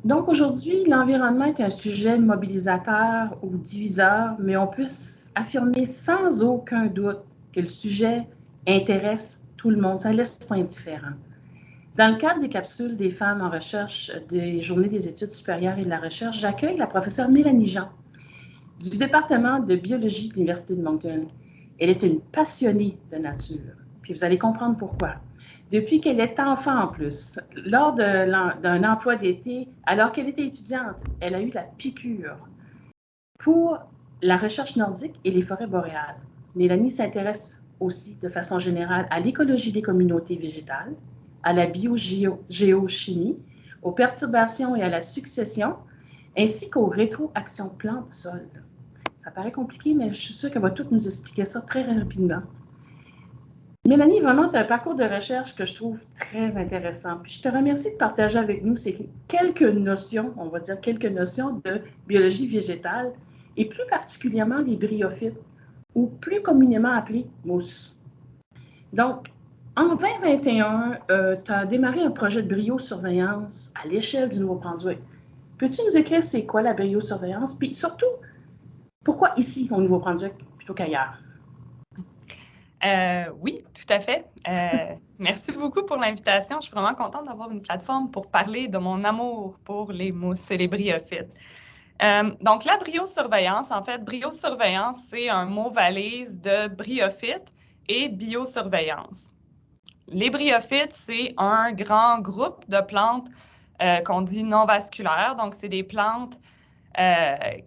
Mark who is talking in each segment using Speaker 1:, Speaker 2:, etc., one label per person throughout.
Speaker 1: Donc aujourd'hui, l'environnement est un sujet mobilisateur ou diviseur, mais on peut affirmer sans aucun doute que le sujet intéresse tout le monde, ça ne laisse pas indifférent. Dans le cadre des capsules des femmes en recherche des Journées des études supérieures et de la recherche, j'accueille la professeure Mélanie Jean du département de biologie de l'Université de Moncton. Elle est une passionnée de nature, puis vous allez comprendre pourquoi. Depuis qu'elle est enfant en plus, lors d'un emploi d'été, alors qu'elle était étudiante, elle a eu la piqûre pour la recherche nordique et les forêts boréales. Mélanie s'intéresse aussi de façon générale à l'écologie des communautés végétales, à la biogéochimie, aux perturbations et à la succession, ainsi qu'aux rétroactions plantes-sol. Ça paraît compliqué, mais je suis sûre qu'elle va tout nous expliquer ça très rapidement. Mélanie, vraiment, tu as un parcours de recherche que je trouve très intéressant. Puis je te remercie de partager avec nous ces quelques notions, on va dire quelques notions de biologie végétale, et plus particulièrement les bryophytes, ou plus communément appelés mousses. Donc, en 2021, tu as démarré un projet de bryosurveillance à l'échelle du Nouveau-Brunswick. Peux-tu nous écrire c'est quoi la bryosurveillance? Puis surtout, pourquoi ici, au Nouveau-Brunswick, plutôt qu'ailleurs?
Speaker 2: Oui, tout à fait. Merci beaucoup pour l'invitation. Je suis vraiment contente d'avoir une plateforme pour parler de mon amour pour les mousses et les bryophytes. Donc, la bryosurveillance, en fait, bryosurveillance, c'est un mot valise de bryophytes et biosurveillance. Les bryophytes, c'est un grand groupe de plantes qu'on dit non vasculaires. Donc, c'est des plantes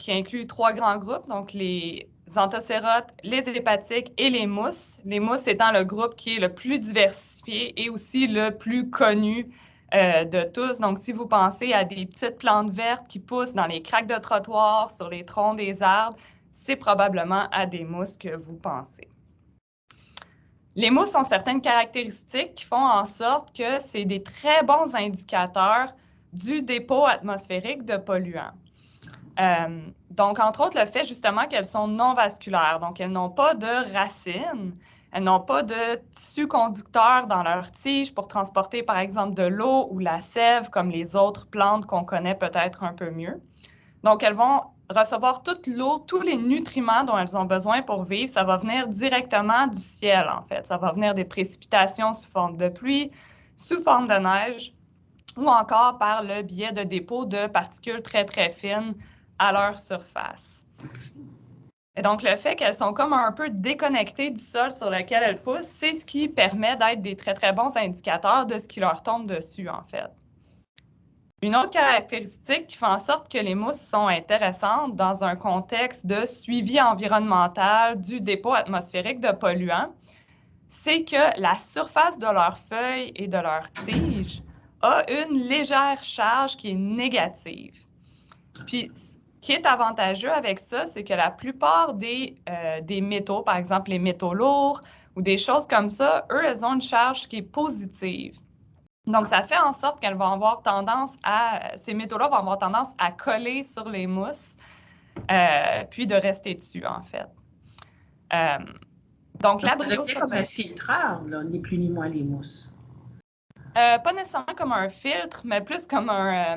Speaker 2: qui incluent trois grands groupes, donc les anthocérotes, les hépatiques et les mousses. Les mousses étant le groupe qui est le plus diversifié et aussi le plus connu de tous. Donc, si vous pensez à des petites plantes vertes qui poussent dans les craques de trottoir, sur les troncs des arbres, c'est probablement à des mousses que vous pensez. Les mousses ont certaines caractéristiques qui font en sorte que c'est des très bons indicateurs du dépôt atmosphérique de polluants. Donc, entre autres, le fait justement qu'elles sont non vasculaires, donc elles n'ont pas de racines, elles n'ont pas de tissu conducteur dans leur tige pour transporter, par exemple, de l'eau ou la sève, comme les autres plantes qu'on connaît peut-être un peu mieux. Donc, elles vont recevoir toute l'eau, tous les nutriments dont elles ont besoin pour vivre. Ça va venir directement du ciel, en fait. Ça va venir des précipitations sous forme de pluie, sous forme de neige, ou encore par le biais de dépôts de particules très, très fines à leur surface. Et donc, le fait qu'elles sont comme un peu déconnectées du sol sur lequel elles poussent, c'est ce qui permet d'être des très, très bons indicateurs de ce qui leur tombe dessus, en fait. Une autre caractéristique qui fait en sorte que les mousses sont intéressantes dans un contexte de suivi environnemental du dépôt atmosphérique de polluants, c'est que la surface de leurs feuilles et de leurs tiges a une légère charge qui est négative. Puis, ce qui est avantageux avec ça, c'est que la plupart des métaux, par exemple les métaux lourds ou des choses comme ça, eux, elles ont une charge qui est positive. Donc, ça fait en sorte qu'elles vont avoir tendance ces métaux-là vont avoir tendance à coller sur les mousses, puis de rester dessus, en fait. Donc, la bryosurveillance.
Speaker 1: Comme un filtreur, là, ni plus ni moins les mousses.
Speaker 2: Pas nécessairement comme un filtre, mais plus comme un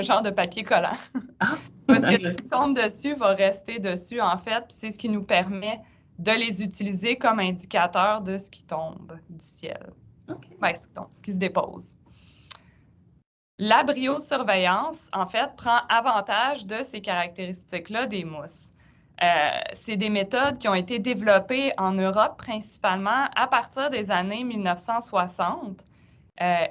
Speaker 2: genre de papier collant.
Speaker 1: Ah!
Speaker 2: Parce que ce qui tombe dessus va rester dessus, en fait, puis c'est ce qui nous permet de les utiliser comme indicateur de ce qui tombe du ciel.
Speaker 1: Okay.
Speaker 2: Ben, ce qui se dépose. La bryosurveillance, en fait, prend avantage de ces caractéristiques-là des mousses. C'est des méthodes qui ont été développées en Europe principalement à partir des années 1960.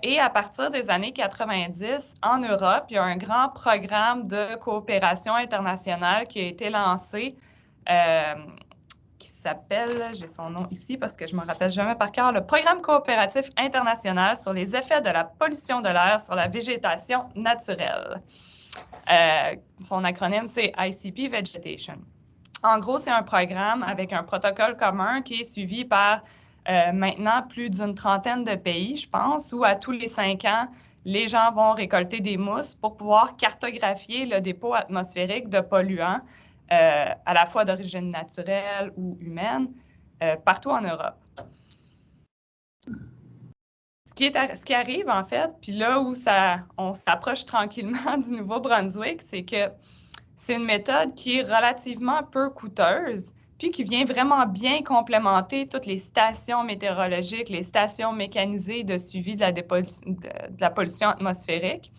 Speaker 2: Et à partir des années 90, en Europe, il y a un grand programme de coopération internationale qui a été lancé, qui s'appelle, j'ai son nom ici parce que je ne me rappelle jamais par cœur, le Programme coopératif international sur les effets de la pollution de l'air sur la végétation naturelle. Son acronyme, c'est ICP Vegetation. En gros, c'est un programme avec un protocole commun qui est suivi par maintenant plus d'une trentaine de pays, je pense, où à tous les 5 ans, les gens vont récolter des mousses pour pouvoir cartographier le dépôt atmosphérique de polluants, à la fois d'origine naturelle ou humaine, partout en Europe. Ce ce qui arrive, en fait, puis là où on s'approche tranquillement du Nouveau-Brunswick, c'est que c'est une méthode qui est relativement peu coûteuse, puis qui vient vraiment bien complémenter toutes les stations météorologiques, les stations mécanisées de suivi de la pollution atmosphérique.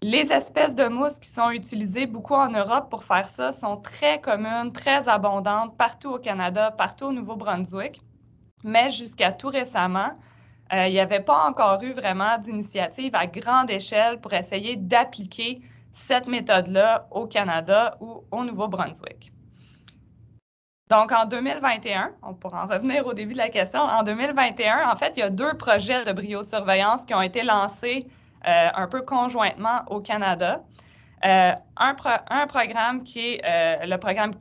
Speaker 2: Les espèces de mousses qui sont utilisées beaucoup en Europe pour faire ça sont très communes, très abondantes partout au Canada, partout au Nouveau-Brunswick. Mais jusqu'à tout récemment, il n'y avait pas encore eu vraiment d'initiative à grande échelle pour essayer d'appliquer cette méthode-là au Canada ou au Nouveau-Brunswick. Donc, en 2021, on pourra en revenir au début de la question, en 2021, en fait, il y a 2 projets de briosurveillance qui ont été lancés un peu conjointement au Canada. Un programme qui est le programme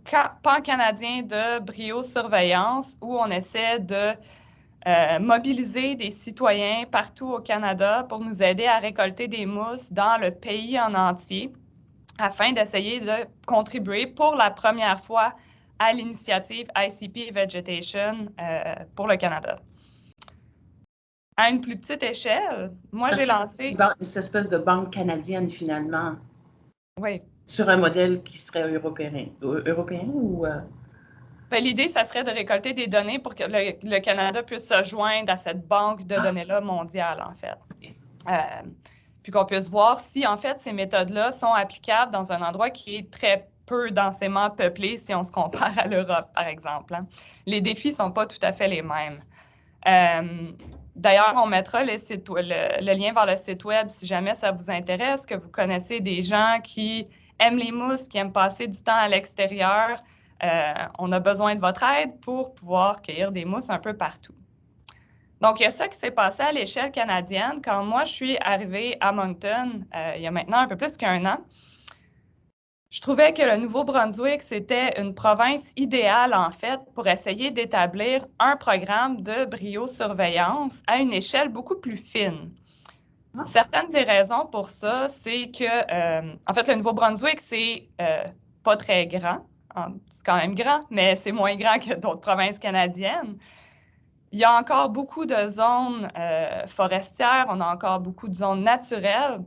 Speaker 2: pan-canadien de briosurveillance où on essaie de mobiliser des citoyens partout au Canada pour nous aider à récolter des mousses dans le pays en entier afin d'essayer de contribuer pour la première fois à l'initiative ICP Vegetation pour le Canada. À une plus petite échelle, moi, j'ai lancé...
Speaker 1: Cette espèce de banque canadienne, finalement.
Speaker 2: Oui.
Speaker 1: Sur un modèle qui serait européen ou...
Speaker 2: Ben, l'idée, ça serait de récolter des données pour que le Canada puisse se joindre à cette banque de données-là mondiale, en fait.
Speaker 1: Okay.
Speaker 2: Puis qu'on puisse voir si, en fait, ces méthodes-là sont applicables dans un endroit qui est très peu densément peuplé si on se compare à l'Europe, par exemple. Hein. Les défis ne sont pas tout à fait les mêmes. D'ailleurs, on mettra le lien vers le site web si jamais ça vous intéresse, que vous connaissez des gens qui aiment les mousses, qui aiment passer du temps à l'extérieur. On a besoin de votre aide pour pouvoir cueillir des mousses un peu partout. Donc, il y a ça qui s'est passé à l'échelle canadienne. Quand moi, je suis arrivée à Moncton, il y a maintenant un peu plus qu'1 an, je trouvais que le Nouveau-Brunswick, c'était une province idéale, en fait, pour essayer d'établir un programme de briosurveillance à une échelle beaucoup plus fine. Certaines des raisons pour ça, c'est que, en fait, le Nouveau-Brunswick, c'est pas très grand. C'est quand même grand, mais c'est moins grand que d'autres provinces canadiennes. Il y a encore beaucoup de zones forestières, on a encore beaucoup de zones naturelles.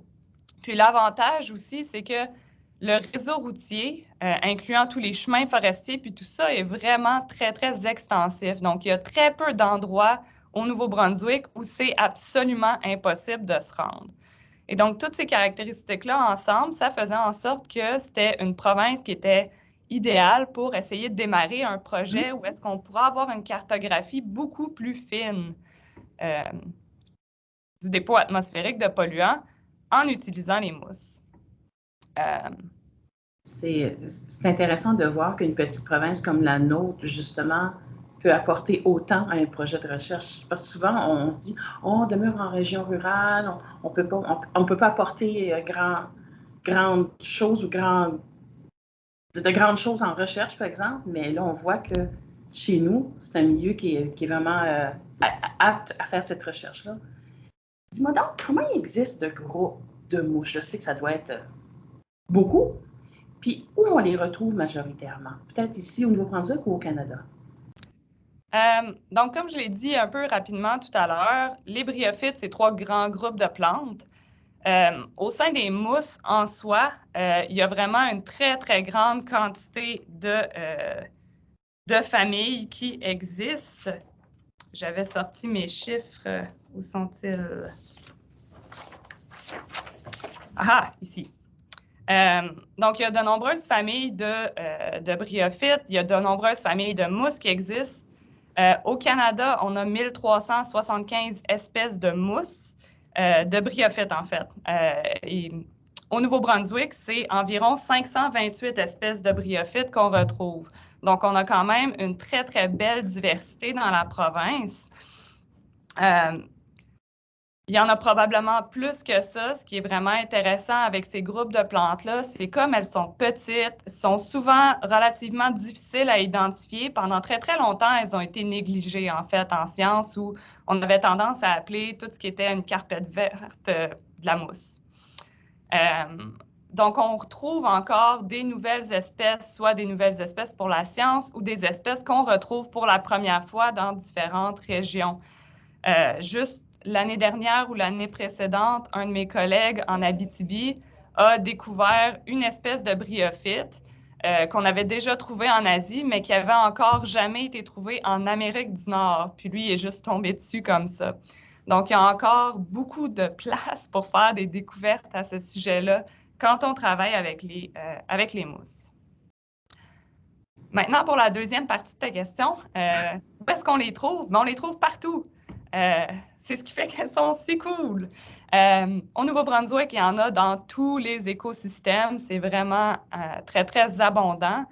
Speaker 2: Puis l'avantage aussi, c'est que le réseau routier, incluant tous les chemins forestiers, puis tout ça, est vraiment très, très extensif. Donc, il y a très peu d'endroits au Nouveau-Brunswick où c'est absolument impossible de se rendre. Et donc, toutes ces caractéristiques-là ensemble, ça faisait en sorte que c'était une province qui était idéale pour essayer de démarrer un projet où est-ce qu'on pourra avoir une cartographie beaucoup plus fine du dépôt atmosphérique de polluants en utilisant les mousses.
Speaker 1: C'est intéressant de voir qu'une petite province comme la nôtre, justement, peut apporter autant à un projet de recherche. Parce que souvent, on se dit, on demeure en région rurale, on peut pas apporter grandes choses ou de grandes choses en recherche, par exemple, mais là, on voit que chez nous, c'est un milieu qui est vraiment apte à faire cette recherche-là. Dis-moi donc, comment il existe de groupes de mouches? Je sais que ça doit être beaucoup. Puis, où on les retrouve majoritairement? Peut-être ici au Nouveau-Brunswick ou au Canada?
Speaker 2: Donc, comme je l'ai dit un peu rapidement tout à l'heure, les bryophytes, c'est 3 grands groupes de plantes. Au sein des mousses en soi, il y a vraiment une très, très grande quantité de familles qui existent. J'avais sorti mes chiffres. Où sont-ils? Ah, ici. Donc, il y a de nombreuses familles de bryophytes, il y a de nombreuses familles de mousses qui existent. Au Canada, on a 1375 espèces de mousses, de bryophytes en fait. Et au Nouveau-Brunswick, c'est environ 528 espèces de bryophytes qu'on retrouve. Donc, on a quand même une très, très belle diversité dans la province. Il y en a probablement plus que ça. Ce qui est vraiment intéressant avec ces groupes de plantes-là, c'est comme elles sont petites, sont souvent relativement difficiles à identifier. Pendant très, très longtemps, elles ont été négligées, en fait, en sciences, où on avait tendance à appeler tout ce qui était une carpette verte de la mousse. Donc, on retrouve encore des nouvelles espèces, soit des nouvelles espèces pour la science ou des espèces qu'on retrouve pour la première fois dans différentes régions. Juste l'année dernière ou l'année précédente, un de mes collègues en Abitibi a découvert une espèce de bryophyte qu'on avait déjà trouvé en Asie, mais qui avait encore jamais été trouvé en Amérique du Nord. Puis lui, il est juste tombé dessus comme ça. Donc, il y a encore beaucoup de place pour faire des découvertes à ce sujet-là quand on travaille avec les mousses. Maintenant, pour la deuxième partie de ta question, où est-ce qu'on les trouve? Bien, on les trouve partout. C'est ce qui fait qu'elles sont si cool. Au Nouveau-Brunswick, il y en a dans tous les écosystèmes. C'est vraiment très, très abondant.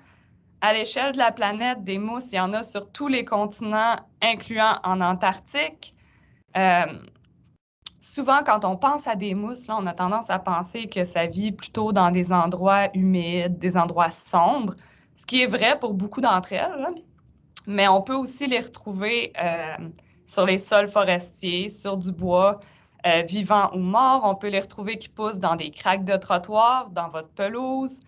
Speaker 2: À l'échelle de la planète, des mousses, il y en a sur tous les continents, incluant en Antarctique. Souvent, quand on pense à des mousses, là, on a tendance à penser que ça vit plutôt dans des endroits humides, des endroits sombres, ce qui est vrai pour beaucoup d'entre elles, là. Mais on peut aussi les retrouver sur les sols forestiers, sur du bois, vivant ou mort. On peut les retrouver qui poussent dans des craques de trottoir, dans votre pelouse.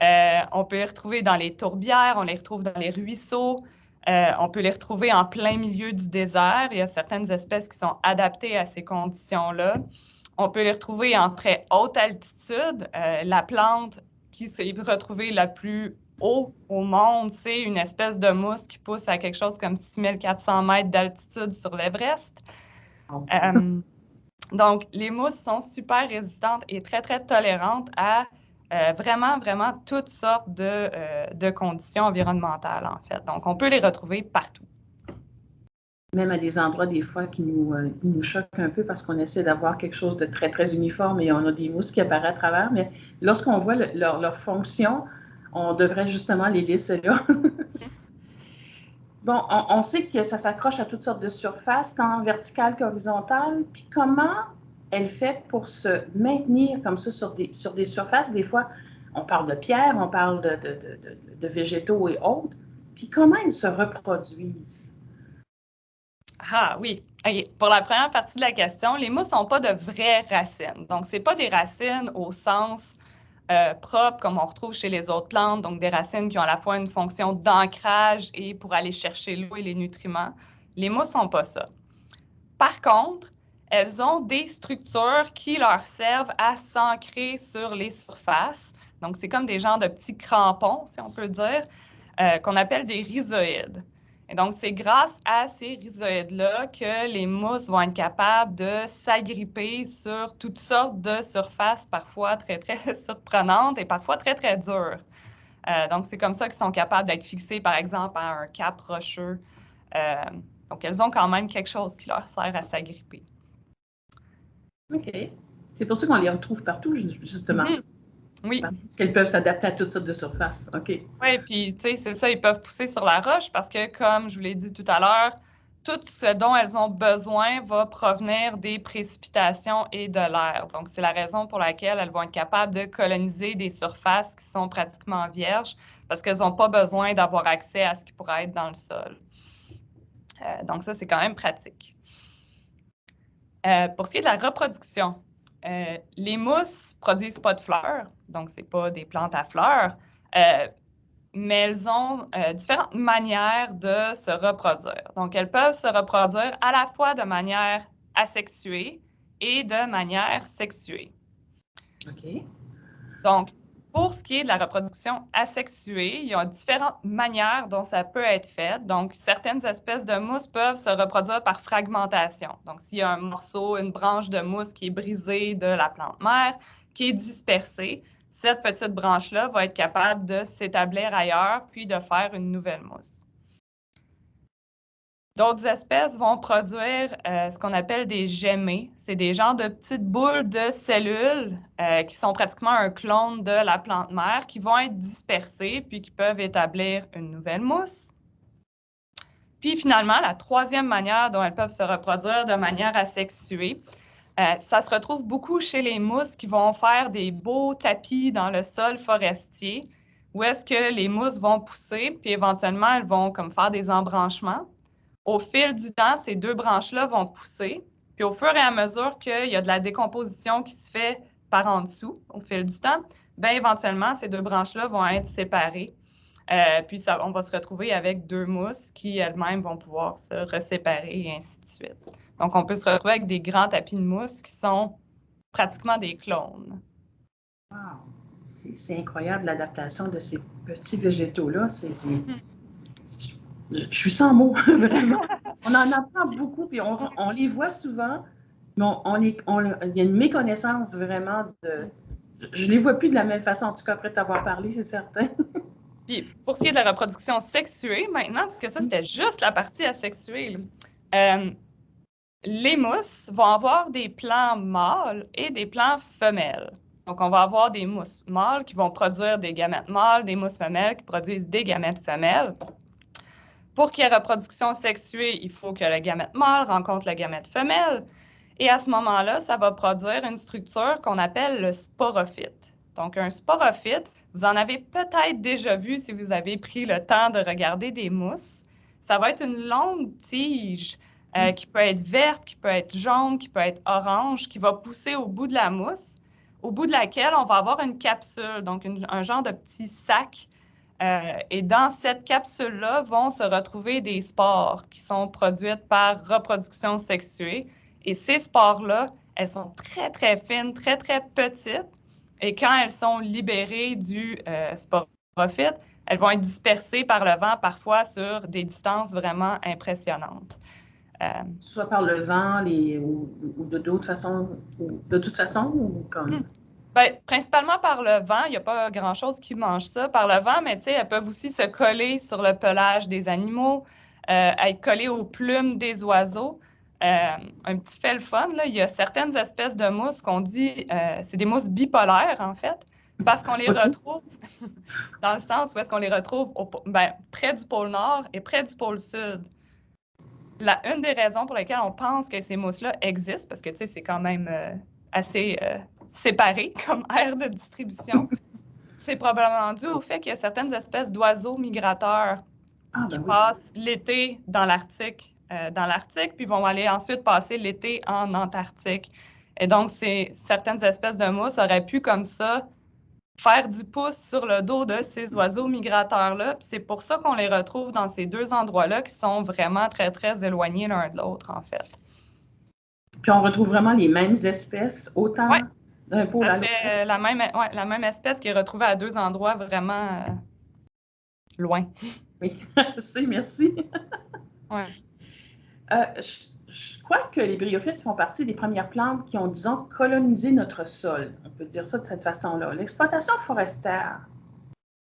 Speaker 2: On peut les retrouver dans les tourbières, on les retrouve dans les ruisseaux. On peut les retrouver en plein milieu du désert. Il y a certaines espèces qui sont adaptées à ces conditions-là. On peut les retrouver en très haute altitude. La plante qui s'est retrouvée la plus haut au monde, c'est une espèce de mousse qui pousse à quelque chose comme 6400 mètres d'altitude sur l'Everest. Donc, les mousses sont super résistantes et très, très tolérantes à vraiment, vraiment toutes sortes de conditions environnementales, en fait. Donc, on peut les retrouver partout.
Speaker 1: Même à des endroits, des fois, qui nous choquent un peu parce qu'on essaie d'avoir quelque chose de très, très uniforme et on a des mousses qui apparaissent à travers. Mais lorsqu'on voit leur fonction, on devrait justement les laisser là. Bon, on sait que ça s'accroche à toutes sortes de surfaces, tant verticales qu'horizontales. Puis comment elle fait pour se maintenir comme ça sur des surfaces? Des fois, on parle de pierres, on parle de végétaux et autres. Puis comment elles se reproduisent?
Speaker 2: Ah oui. Okay. Pour la première partie de la question, les mousses n'ont pas de vraies racines. Donc, ce n'est pas des racines au sens propre comme on retrouve chez les autres plantes, donc des racines qui ont à la fois une fonction d'ancrage et pour aller chercher l'eau et les nutriments. Les mousses n'ont pas ça. Par contre, elles ont des structures qui leur servent à s'ancrer sur les surfaces. Donc, c'est comme des genres de petits crampons, si on peut dire, qu'on appelle des rhizoïdes. Et donc, c'est grâce à ces rhizoïdes-là que les mousses vont être capables de s'agripper sur toutes sortes de surfaces, parfois très, très surprenantes et parfois très, très dures. Donc, c'est comme ça qu'ils sont capables d'être fixés, par exemple, à un cap rocheux. Donc, elles ont quand même quelque chose qui leur sert à s'agripper.
Speaker 1: OK. C'est pour ça qu'on les retrouve partout, justement.
Speaker 2: Mm-hmm. Oui.
Speaker 1: Parce qu'elles peuvent s'adapter à toutes sortes de surfaces. OK.
Speaker 2: Oui, puis tu sais, c'est ça, ils peuvent pousser sur la roche parce que, comme je vous l'ai dit tout à l'heure, tout ce dont elles ont besoin va provenir des précipitations et de l'air. Donc, c'est la raison pour laquelle elles vont être capables de coloniser des surfaces qui sont pratiquement vierges parce qu'elles n'ont pas besoin d'avoir accès à ce qui pourrait être dans le sol. Donc, ça, c'est quand même pratique. Pour ce qui est de la reproduction, les mousses ne produisent pas de fleurs, donc ce n'est pas des plantes à fleurs, mais elles ont différentes manières de se reproduire. Donc, elles peuvent se reproduire à la fois de manière asexuée et de manière sexuée.
Speaker 1: OK.
Speaker 2: Donc, pour ce qui est de la reproduction asexuée, il y a différentes manières dont ça peut être fait. Donc, certaines espèces de mousses peuvent se reproduire par fragmentation. Donc, s'il y a un morceau, une branche de mousse qui est brisée de la plante mère, qui est dispersée, cette petite branche-là va être capable de s'établir ailleurs, puis de faire une nouvelle mousse. D'autres espèces vont produire ce qu'on appelle des gemnées. C'est des genres de petites boules de cellules qui sont pratiquement un clone de la plante mère, qui vont être dispersées puis qui peuvent établir une nouvelle mousse. Puis finalement, la troisième manière dont elles peuvent se reproduire de manière asexuée, ça se retrouve beaucoup chez les mousses qui vont faire des beaux tapis dans le sol forestier, où est-ce que les mousses vont pousser, puis éventuellement, elles vont comme faire des embranchements. Au fil du temps, ces deux branches-là vont pousser, puis au fur et à mesure qu'il y a de la décomposition qui se fait par en dessous, au fil du temps, bien éventuellement, ces deux branches-là vont être séparées. Puis on va se retrouver avec 2 mousses qui elles-mêmes vont pouvoir se reséparer et ainsi de suite. Donc, on peut se retrouver avec des grands tapis de mousse qui sont pratiquement des clones.
Speaker 1: Wow! C'est incroyable l'adaptation de ces petits végétaux-là. Je suis sans mots, vraiment. On en apprend beaucoup, puis on les voit souvent, mais il y a une méconnaissance vraiment de. Je les vois plus de la même façon, en tout cas, après t'avoir parlé, c'est certain.
Speaker 2: Puis, pour ce qui est de la reproduction sexuée maintenant, parce que ça, c'était juste la partie asexuée, les mousses vont avoir des plants mâles et des plants femelles. Donc, on va avoir des mousses mâles qui vont produire des gamètes mâles, des mousses femelles qui produisent des gamètes femelles. Pour qu'il y ait reproduction sexuée, il faut que la gamète mâle rencontre la gamète femelle. Et à ce moment-là, ça va produire une structure qu'on appelle le sporophyte. Donc, un sporophyte, vous en avez peut-être déjà vu si vous avez pris le temps de regarder des mousses. Ça va être une longue tige qui peut être verte, qui peut être jaune, qui peut être orange, qui va pousser au bout de la mousse, au bout de laquelle on va avoir une capsule, donc un genre de petit sac. Et dans cette capsule-là vont se retrouver des spores qui sont produites par reproduction sexuée. Et ces spores-là, elles sont très, très fines, très, très petites. Et quand elles sont libérées du sporophyte, elles vont être dispersées par le vent, parfois sur des distances vraiment impressionnantes.
Speaker 1: Soit par le vent ou de d'autres façons, de toute façon, ou comme.
Speaker 2: Bien, principalement par le vent, il n'y a pas grand-chose qui mange ça par le vent, mais elles peuvent aussi se coller sur le pelage des animaux, être collées aux plumes des oiseaux. Un petit fait le fun, là, il y a certaines espèces de mousses qu'on dit, c'est des mousses bipolaires en fait, parce qu'on les retrouve dans le sens où est-ce qu'on les retrouve près du pôle Nord et près du pôle Sud. Une des raisons pour lesquelles on pense que ces mousses-là existent, parce que c'est quand même assez séparé comme aire de distribution, c'est probablement dû au fait qu'il y a certaines espèces d'oiseaux migrateurs qui passent l'été dans l'Arctique, puis vont aller ensuite passer l'été en Antarctique. Et donc, certaines espèces de mousses auraient pu comme ça faire du pouce sur le dos de ces oiseaux migrateurs-là. Puis c'est pour ça qu'on les retrouve dans ces 2 endroits-là qui sont vraiment très, très éloignés l'un de l'autre, en fait.
Speaker 1: Puis on retrouve vraiment les mêmes espèces, autant d'un pôle à l'autre.
Speaker 2: C'est la même espèce qui est retrouvée à 2 endroits vraiment loin.
Speaker 1: Oui, merci.
Speaker 2: Ouais.
Speaker 1: Je crois que les bryophytes font partie des premières plantes qui ont, disons, colonisé notre sol. On peut dire ça de cette façon-là. L'exploitation forestière,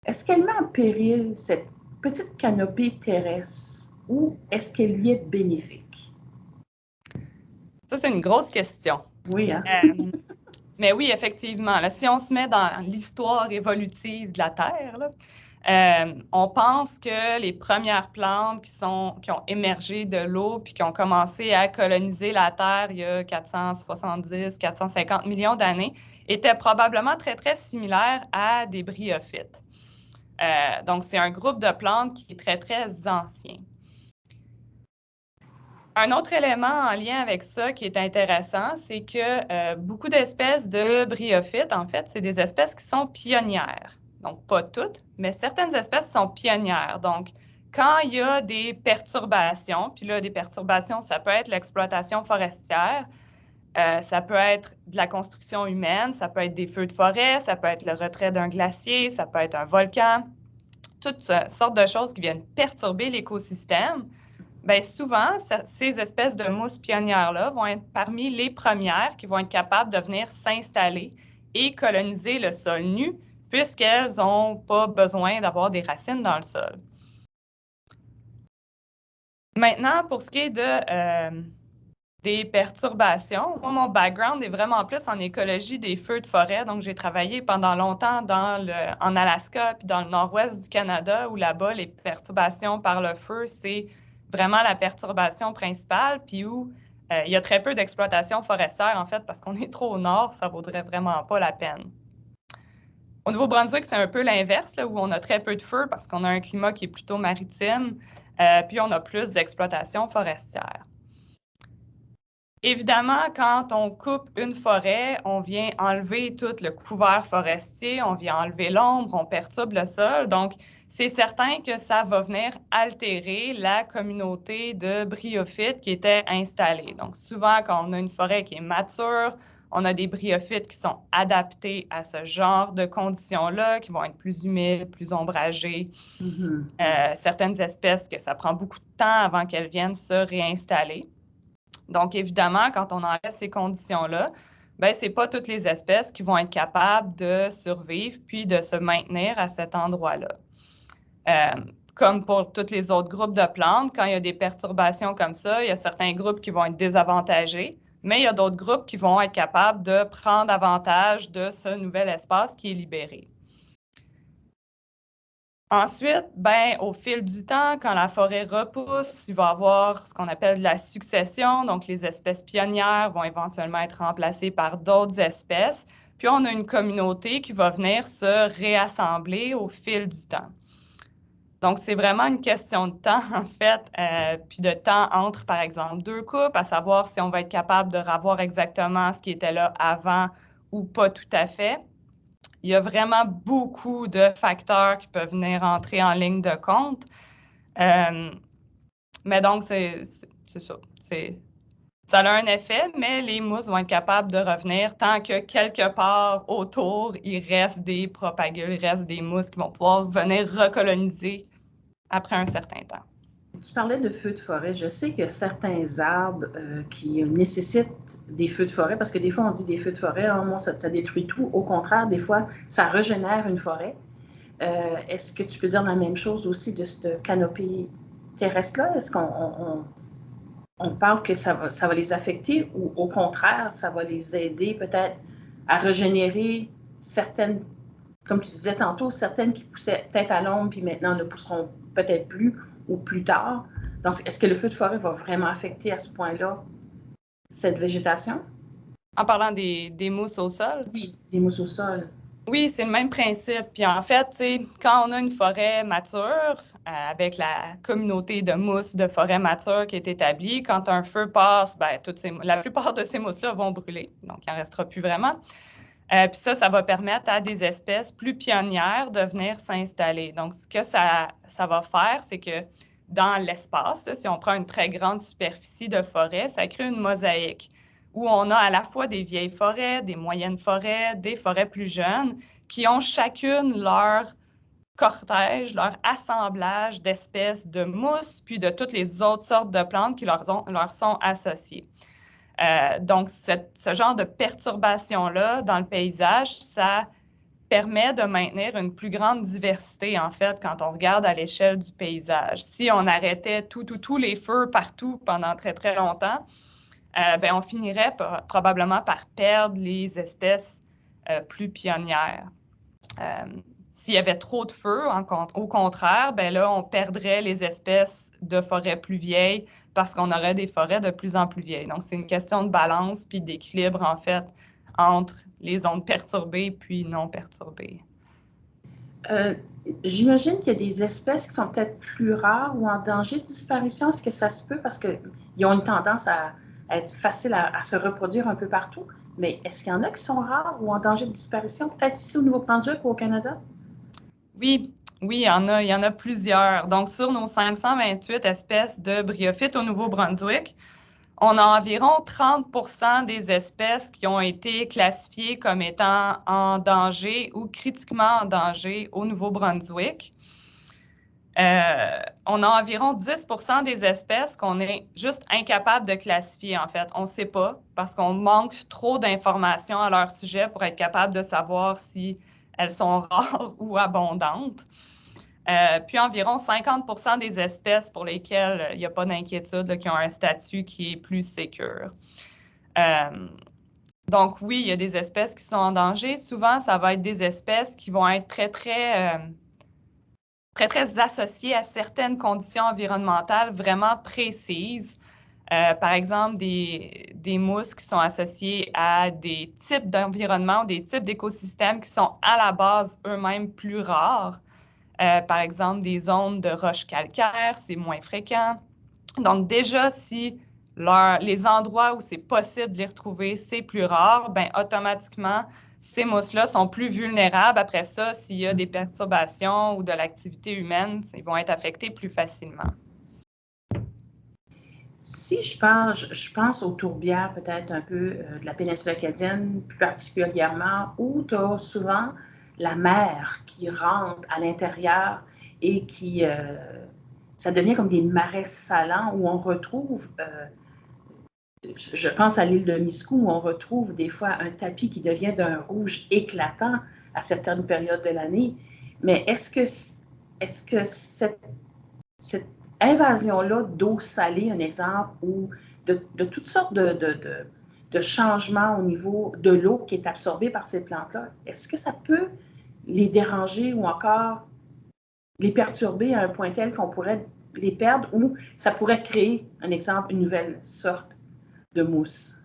Speaker 1: est-ce qu'elle met en péril cette petite canopée terrestre ou est-ce qu'elle lui est bénéfique?
Speaker 2: Ça, c'est une grosse question.
Speaker 1: Oui, hein?
Speaker 2: Mais oui, effectivement. Là, si on se met dans l'histoire évolutive de la Terre, là, on pense que les premières plantes qui ont émergé de l'eau puis qui ont commencé à coloniser la Terre il y a 470-450 millions d'années étaient probablement très, très similaires à des bryophytes. Donc, c'est un groupe de plantes qui est très, très ancien. Un autre élément en lien avec ça qui est intéressant, c'est que beaucoup d'espèces de bryophytes, en fait, c'est des espèces qui sont pionnières. Donc, pas toutes, mais certaines espèces sont pionnières. Donc, quand il y a des perturbations, puis là, des perturbations, ça peut être l'exploitation forestière, ça peut être de la construction humaine, ça peut être des feux de forêt, ça peut être le retrait d'un glacier, ça peut être un volcan, toutes sortes de choses qui viennent perturber l'écosystème. Bien, souvent, ces espèces de mousses pionnières-là vont être parmi les premières qui vont être capables de venir s'installer et coloniser le sol nu, puisqu'elles n'ont pas besoin d'avoir des racines dans le sol. Maintenant, pour ce qui est des perturbations, moi, mon background est vraiment plus en écologie des feux de forêt. Donc, j'ai travaillé pendant longtemps en Alaska puis dans le nord-ouest du Canada, où là-bas, les perturbations par le feu, c'est vraiment la perturbation principale, puis où il y a très peu d'exploitation forestière, en fait, parce qu'on est trop au nord, ça ne vaudrait vraiment pas la peine. Au Nouveau-Brunswick, c'est un peu l'inverse, où on a très peu de feu parce qu'on a un climat qui est plutôt maritime, puis on a plus d'exploitation forestière. Évidemment, quand on coupe une forêt, on vient enlever tout le couvert forestier, on vient enlever l'ombre, on perturbe le sol. Donc, c'est certain que ça va venir altérer la communauté de bryophytes qui était installée. Donc, souvent, quand on a une forêt qui est mature, on a des bryophytes qui sont adaptés à ce genre de conditions-là, qui vont être plus humides, plus ombragées. Certaines espèces que ça prend beaucoup de temps avant qu'elles viennent se réinstaller. Donc, évidemment, quand on enlève ces conditions-là, bien, ce n'est pas toutes les espèces qui vont être capables de survivre puis de se maintenir à cet endroit-là. Comme pour tous les autres groupes de plantes, quand il y a des perturbations comme ça, il y a certains groupes qui vont être désavantagés, mais il y a d'autres groupes qui vont être capables de prendre avantage de ce nouvel espace qui est libéré. Ensuite, ben, au fil du temps, quand la forêt repousse, il va y avoir ce qu'on appelle de la succession. Donc, les espèces pionnières vont éventuellement être remplacées par d'autres espèces. Puis, on a une communauté qui va venir se réassembler au fil du temps. Donc, c'est vraiment une question de temps, en fait, puis de temps entre, par exemple, deux coupes, à savoir si on va être capable de revoir exactement ce qui était là avant ou pas tout à fait. Il y a vraiment beaucoup de facteurs qui peuvent venir entrer en ligne de compte. Mais donc, c'est ça. Ça a un effet, mais les mousses vont être capables de revenir tant que quelque part autour, il reste des propagules, il reste des mousses qui vont pouvoir venir recoloniser après un certain temps.
Speaker 1: Tu parlais de feux de forêt. Je sais qu'il y a certains arbres qui nécessitent des feux de forêt, parce que des fois, on dit des feux de forêt, oh, ça détruit tout. Au contraire, des fois, ça régénère une forêt. Est-ce que tu peux dire la même chose aussi de cette canopée terrestre-là? Est-ce qu'on parle que ça va les affecter ou au contraire, ça va les aider peut-être à régénérer certaines, comme tu disais tantôt, certaines qui poussaient peut-être à l'ombre puis maintenant ne pousseront peut-être plus ou plus tard. Donc, est-ce que le feu de forêt va vraiment affecter à ce point-là cette végétation?
Speaker 2: En parlant des mousses au sol?
Speaker 1: Oui, des mousses au sol.
Speaker 2: Oui, c'est le même principe. Puis en fait, quand on a une forêt mature, avec la communauté de mousses de forêt mature qui est établie, quand un feu passe, ben, la plupart de ces mousses-là vont brûler. Donc, il n'en restera plus vraiment. Puis ça va permettre à des espèces plus pionnières de venir s'installer. Donc, ce que ça va faire, c'est que dans l'espace, si on prend une très grande superficie de forêt, ça crée une mosaïque où on a à la fois des vieilles forêts, des moyennes forêts, des forêts plus jeunes, qui ont chacune leur cortège, leur assemblage d'espèces de mousses, puis de toutes les autres sortes de plantes qui leur sont associées. Donc, ce genre de perturbation-là dans le paysage, ça permet de maintenir une plus grande diversité, en fait, quand on regarde à l'échelle du paysage. Si on arrêtait tous les feux partout pendant très, très longtemps, ben, on finirait probablement par perdre les espèces plus pionnières. S'il y avait trop de feux, au contraire, ben là, on perdrait les espèces de forêts plus vieilles parce qu'on aurait des forêts de plus en plus vieilles. Donc, c'est une question de balance puis d'équilibre, en fait, entre les zones perturbées puis non perturbées.
Speaker 1: J'imagine qu'il y a des espèces qui sont peut-être plus rares ou en danger de disparition. Est-ce que ça se peut parce qu'ils ont une tendance à être faciles à se reproduire un peu partout? Mais est-ce qu'il y en a qui sont rares ou en danger de disparition, peut-être ici au Nouveau-Brunswick ou au Canada?
Speaker 2: Oui, il y en a plusieurs. Donc, sur nos 528 espèces de bryophytes au Nouveau-Brunswick, on a environ 30% des espèces qui ont été classifiées comme étant en danger ou critiquement en danger au Nouveau-Brunswick. On a environ 10% des espèces qu'on est juste incapable de classifier, en fait. On ne sait pas parce qu'on manque trop d'informations à leur sujet pour être capable de savoir si elles sont rares ou abondantes. Puis environ 50% des espèces pour lesquelles il n'y a pas d'inquiétude, qui ont un statut qui est plus sécure. Donc oui, il y a des espèces qui sont en danger. Souvent, ça va être des espèces qui vont être très, très associées à certaines conditions environnementales vraiment précises. Par exemple, des mousses qui sont associées à des types d'environnements, des types d'écosystèmes qui sont à la base eux-mêmes plus rares. Par exemple, des zones de roches calcaires, c'est moins fréquent. Donc déjà, si les endroits où c'est possible de les retrouver, c'est plus rare, bien, automatiquement, ces mousses-là sont plus vulnérables. Après ça, s'il y a des perturbations ou de l'activité humaine, ils vont être affectés plus facilement.
Speaker 1: Si je pense aux tourbières, peut-être un peu de la péninsule acadienne, plus particulièrement, où tu as souvent la mer qui rentre à l'intérieur et qui, ça devient comme des marais salants où on retrouve, je pense à l'île de Miscou, où on retrouve des fois un tapis qui devient d'un rouge éclatant à certaines périodes de l'année. Mais est-ce que cette invasion-là d'eau salée, un exemple, ou de toutes sortes de changements au niveau de l'eau qui est absorbée par ces plantes-là, est-ce que ça peut les déranger ou encore les perturber à un point tel qu'on pourrait les perdre ou ça pourrait créer, un exemple, une nouvelle sorte de mousse?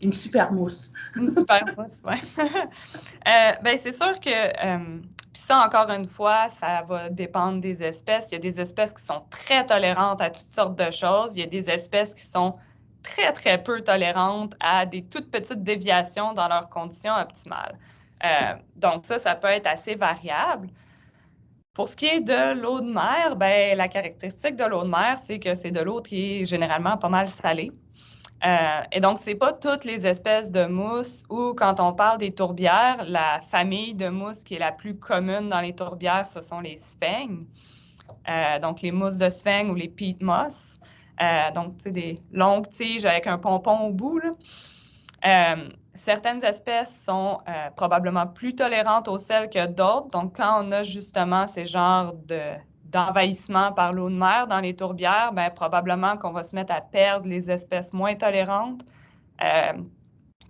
Speaker 1: Une super mousse.
Speaker 2: Une super mousse, oui. Ben, c'est sûr que, puis ça, encore une fois, ça va dépendre des espèces. Il y a des espèces qui sont très tolérantes à toutes sortes de choses. Il y a des espèces qui sont très, très peu tolérantes à des toutes petites déviations dans leurs conditions optimales. Donc ça peut être assez variable. Pour ce qui est de l'eau de mer, ben, la caractéristique de l'eau de mer, c'est que c'est de l'eau qui est généralement pas mal salée. Et donc, ce n'est pas toutes les espèces de mousses ou quand on parle des tourbières, la famille de mousses qui est la plus commune dans les tourbières, ce sont les sphènes. Donc, les mousses de sphène ou les peat moss. Donc, tu sais, des longues tiges avec un pompon au bout, là. Certaines espèces sont probablement plus tolérantes au sel que d'autres. Donc, quand on a justement ces genres d'envahissement par l'eau de mer dans les tourbières, bien, probablement qu'on va se mettre à perdre les espèces moins tolérantes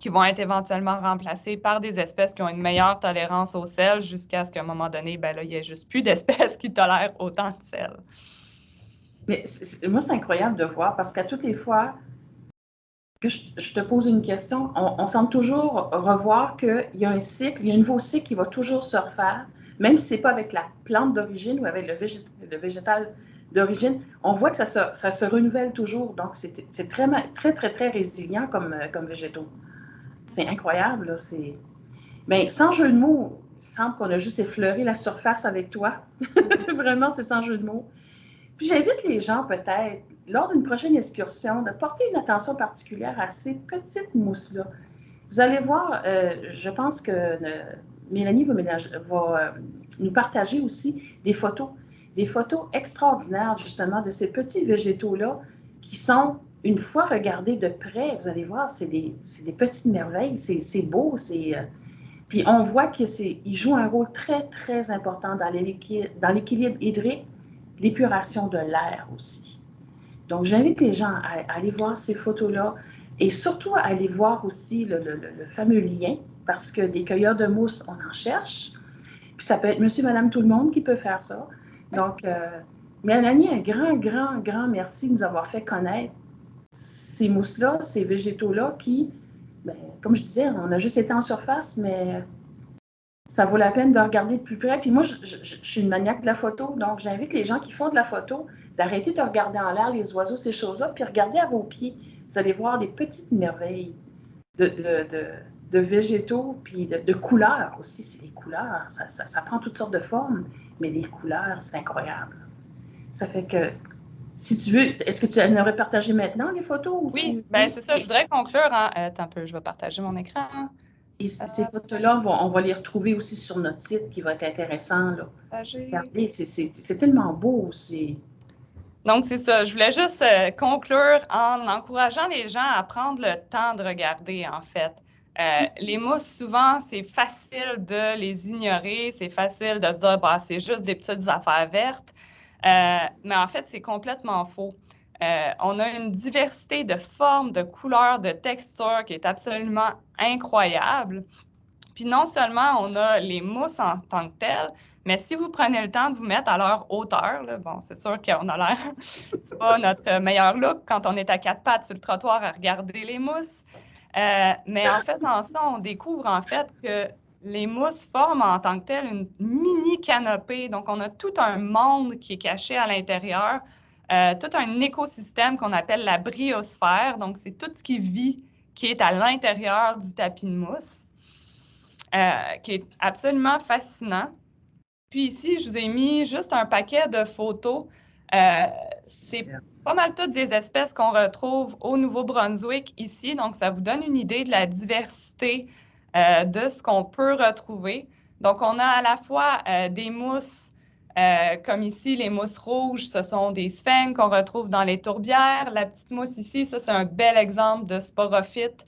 Speaker 2: qui vont être éventuellement remplacées par des espèces qui ont une meilleure tolérance au sel jusqu'à ce qu'à un moment donné, bien, là, il n'y ait juste plus d'espèces qui tolèrent autant de sel.
Speaker 1: Mais moi, c'est incroyable de voir parce qu'à toutes les fois que je te pose une question, on semble toujours revoir qu'il y a un cycle, il y a un nouveau cycle qui va toujours se refaire, même si ce n'est pas avec la plante d'origine ou avec le végétal d'origine, on voit que ça se renouvelle toujours. Donc, c'est très, très, très, très résilient comme végétaux. C'est incroyable, là. Mais sans jeu de mots, il semble qu'on a juste effleuré la surface avec toi. Vraiment, c'est sans jeu de mots. Puis j'invite les gens peut-être, lors d'une prochaine excursion, de porter une attention particulière à ces petites mousses-là. Vous allez voir, je pense que Mélanie va nous partager aussi des photos extraordinaires justement de ces petits végétaux-là qui sont, une fois regardés de près, vous allez voir, c'est des petites merveilles, c'est beau, puis on voit qu'ils jouent un rôle très, très important dans l'équilibre hydrique, l'épuration de l'air aussi. Donc, j'invite les gens à aller voir ces photos-là et surtout à aller voir aussi le fameux lien, parce que des cueilleurs de mousse, on en cherche. Puis ça peut être monsieur, madame, tout le monde qui peut faire ça. Donc, Mélanie, un grand, grand, grand merci de nous avoir fait connaître ces mousses-là, ces végétaux-là qui, bien, comme je disais, on a juste été en surface, mais ça vaut la peine de regarder de plus près. Puis moi, je suis une maniaque de la photo, donc j'invite les gens qui font de la photo d'arrêter de regarder en l'air les oiseaux, ces choses-là, puis regardez à vos pieds. Vous allez voir des petites merveilles de végétaux, puis de couleurs aussi. C'est les couleurs, ça prend toutes sortes de formes, mais les couleurs, c'est incroyable. Ça fait que, si tu veux, est-ce que tu aimerais partager maintenant les photos?
Speaker 2: Oui, bien c'est ça, je voudrais conclure. Attends un peu, je vais partager mon écran.
Speaker 1: Et ces photos-là, on va les retrouver aussi sur notre site qui va être intéressant. Là. Regardez, c'est tellement beau.
Speaker 2: Donc, c'est ça. Je voulais juste conclure en encourageant les gens à prendre le temps de regarder, en fait. Les mousses, souvent, c'est facile de les ignorer, c'est facile de se dire, bah, c'est juste des petites affaires vertes. Mais en fait, c'est complètement faux. On a une diversité de formes, de couleurs, de textures qui est absolument incroyable. Puis non seulement on a les mousses en tant que telles, mais si vous prenez le temps de vous mettre à leur hauteur, là, bon, c'est sûr qu'on a l'air, c'est pas notre meilleur look quand on est à quatre pattes sur le trottoir à regarder les mousses. Mais en faisant ça, on découvre en fait que les mousses forment en tant que telles une mini canopée. Donc, on a tout un monde qui est caché à l'intérieur tout un écosystème qu'on appelle la bryosphère. Donc, c'est tout ce qui vit qui est à l'intérieur du tapis de mousse, qui est absolument fascinant. Puis ici, je vous ai mis juste un paquet de photos. C'est pas mal toutes des espèces qu'on retrouve au Nouveau-Brunswick ici. Donc, ça vous donne une idée de la diversité de ce qu'on peut retrouver. Donc, on a à la fois des mousses, comme ici, les mousses rouges, ce sont des sphinx qu'on retrouve dans les tourbières. La petite mousse ici, ça, c'est un bel exemple de sporophyte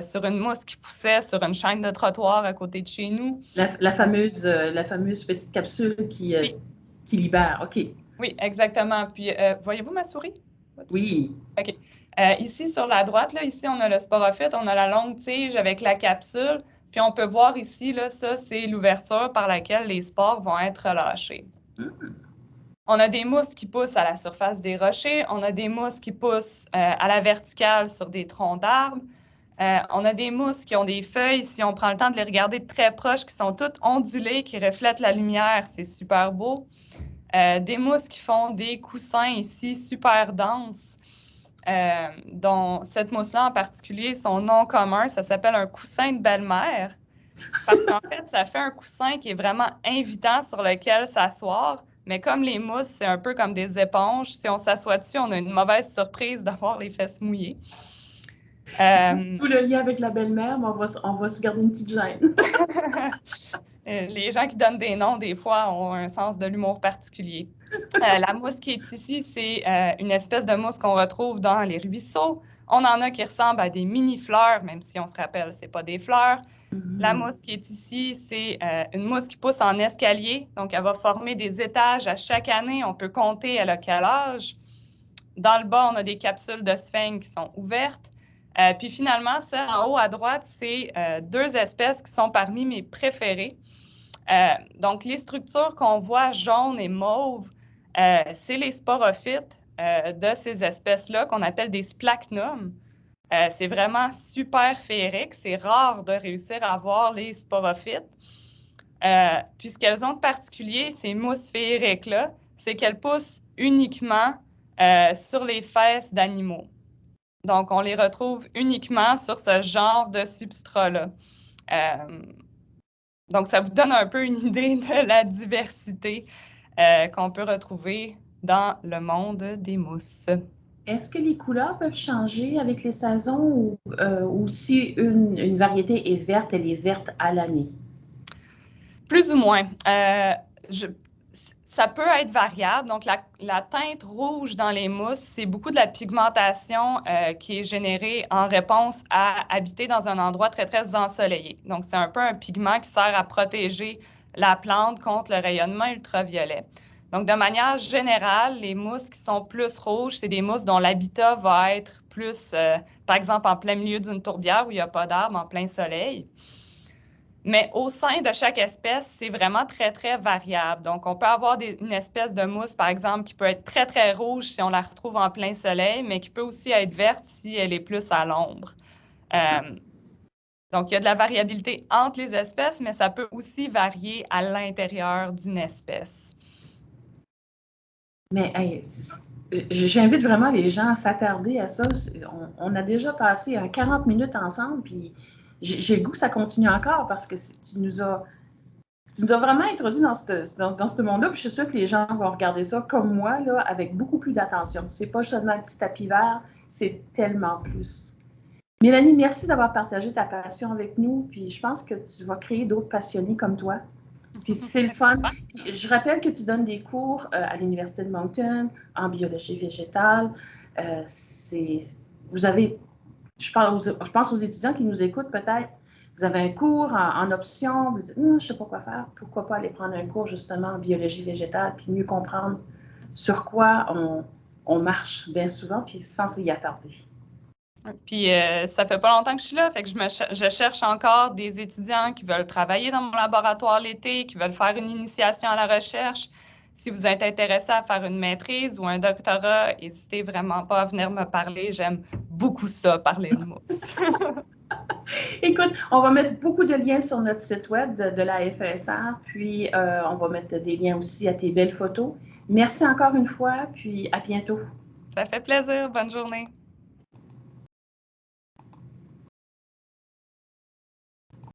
Speaker 2: sur une mousse qui poussait sur une chaîne de trottoir à côté de chez nous.
Speaker 1: La fameuse petite capsule qui libère. OK.
Speaker 2: Oui, exactement. Puis, voyez-vous ma souris?
Speaker 1: Oui.
Speaker 2: OK. Ici, sur la droite, là, ici, on a le sporophyte, on a la longue tige avec la capsule. Puis, on peut voir ici, là, ça, c'est l'ouverture par laquelle les spores vont être relâchés. On a des mousses qui poussent à la surface des rochers. On a des mousses qui poussent à la verticale sur des troncs d'arbres. On a des mousses qui ont des feuilles, si on prend le temps de les regarder de très proche, qui sont toutes ondulées, qui reflètent la lumière. C'est super beau. Des mousses qui font des coussins ici super denses, dont cette mousse-là en particulier, son nom commun, ça s'appelle un coussin de belle-mère, parce qu'en fait, ça fait un coussin qui est vraiment invitant sur lequel s'asseoir, mais comme les mousses, c'est un peu comme des éponges, si on s'assoit dessus, on a une mauvaise surprise d'avoir les fesses mouillées.
Speaker 1: Tout le lien avec la belle-mère, mais on va se garder une petite gêne.
Speaker 2: Les gens qui donnent des noms, des fois, ont un sens de l'humour particulier. La mousse qui est ici, c'est une espèce de mousse qu'on retrouve dans les ruisseaux. On en a qui ressemblent à des mini-fleurs, même si on se rappelle, ce n'est pas des fleurs. La mousse qui est ici, c'est une mousse qui pousse en escalier. Donc, elle va former des étages à chaque année. On peut compter elle a quel âge. Dans le bas, on a des capsules de sphinx qui sont ouvertes. Puis finalement, celle en haut à droite, c'est deux espèces qui sont parmi mes préférées. Donc, les structures qu'on voit jaunes et mauves, c'est les sporophytes de ces espèces-là qu'on appelle des splachnums. C'est vraiment super féerique. C'est rare de réussir à voir les sporophytes. Puis ce qu'elles ont de particulier, ces mousses féeriques-là, c'est qu'elles poussent uniquement sur les fesses d'animaux. Donc, on les retrouve uniquement sur ce genre de substrat-là. Donc, ça vous donne un peu une idée de la diversité qu'on peut retrouver dans le monde des mousses.
Speaker 1: Est-ce que les couleurs peuvent changer avec les saisons ou si une variété est verte, elle est verte à l'année?
Speaker 2: Plus ou moins. Ça peut être variable. Donc, la teinte rouge dans les mousses, c'est beaucoup de la pigmentation qui est générée en réponse à habiter dans un endroit très, très ensoleillé. Donc, c'est un peu un pigment qui sert à protéger la plante contre le rayonnement ultraviolet. Donc, de manière générale, les mousses qui sont plus rouges, c'est des mousses dont l'habitat va être plus, par exemple, en plein milieu d'une tourbière où il n'y a pas d'arbres, en plein soleil. Mais au sein de chaque espèce, c'est vraiment très, très variable. Donc, on peut avoir une espèce de mousse, par exemple, qui peut être très, très rouge si on la retrouve en plein soleil, mais qui peut aussi être verte si elle est plus à l'ombre. Donc, il y a de la variabilité entre les espèces, mais ça peut aussi varier à l'intérieur d'une espèce.
Speaker 1: Mais hey, j'invite vraiment les gens à s'attarder à ça. On a déjà passé 40 minutes ensemble, puis j'ai le goût que ça continue encore parce que tu nous as vraiment introduit dans ce monde-là. Puis je suis sûre que les gens vont regarder ça comme moi, là, avec beaucoup plus d'attention. C'est pas seulement un petit tapis vert, c'est tellement plus. Mélanie, merci d'avoir partagé ta passion avec nous. Puis je pense que tu vas créer d'autres passionnés comme toi. Puis c'est le fun. Puis je rappelle que tu donnes des cours à l'Université de Moncton en biologie végétale. Vous avez, je pense aux étudiants qui nous écoutent peut-être. Vous avez un cours en option, vous dites, je ne sais pas quoi faire, pourquoi pas aller prendre un cours justement en biologie végétale, puis mieux comprendre sur quoi on marche bien souvent, puis sans s'y attarder.
Speaker 2: Puis ça fait pas longtemps que je suis là, fait que je cherche encore des étudiants qui veulent travailler dans mon laboratoire l'été, qui veulent faire une initiation à la recherche. Si vous êtes intéressé à faire une maîtrise ou un doctorat, n'hésitez vraiment pas à venir me parler. J'aime beaucoup ça, parler de mousses.
Speaker 1: Écoute, on va mettre beaucoup de liens sur notre site web de la FESR, puis on va mettre des liens aussi à tes belles photos. Merci encore une fois, puis à bientôt.
Speaker 2: Ça fait plaisir. Bonne journée.